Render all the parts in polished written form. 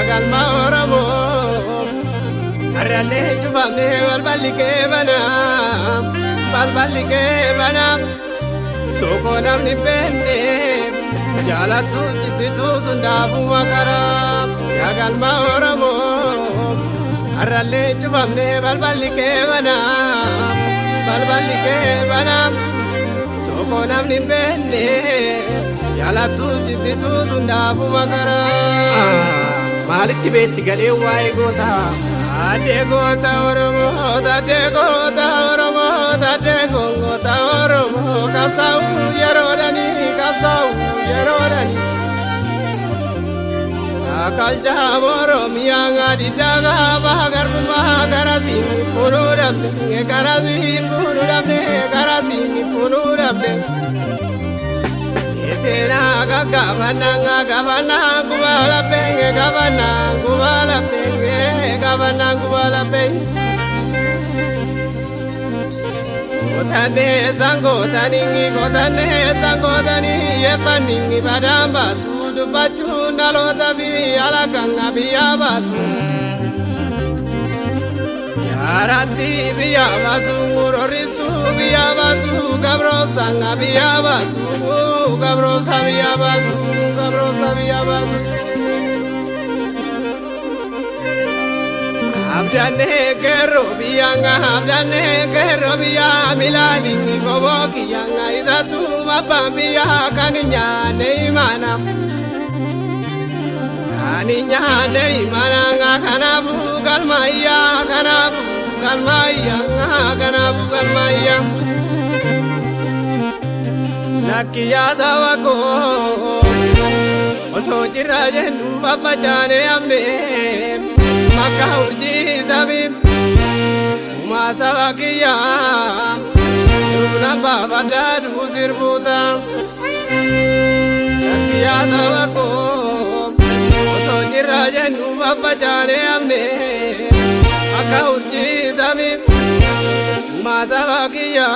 galma Oromo arralle chufamne balbalike banam soko namni benne jalatu chibitu sundafu makara ya galma Oromo arralle chufamne balbalike banam soko namni benne jalatu chibitu sundafu makara malitti betti gale wae gota ade gota Oromo ade gota Oromo ade gota Oromo kasau yerodani akal jaboro miyanga didaga bagar magarasi punurabne esera gavana kubala penge gavana kubala penge Kotane sango tani yepaningi badamba sudu bachu nalota bi alakanga biyabasu Yarati biyabasu muroristu biyabasu gabro sanga biyabasu gabro sabiyabasu Abdane kero biya milani boboki yanga izatu mapambiya kaninya neimana nga kanabu galmaya nakiya sawako oso jirajen baba jane amne maka urji sabim masawakiya runa baba dadu sirbuta nakiya sawako oso jirajen baba jane amne maka urji sabim masawakiya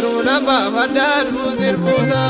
runa baba dadu sirbuta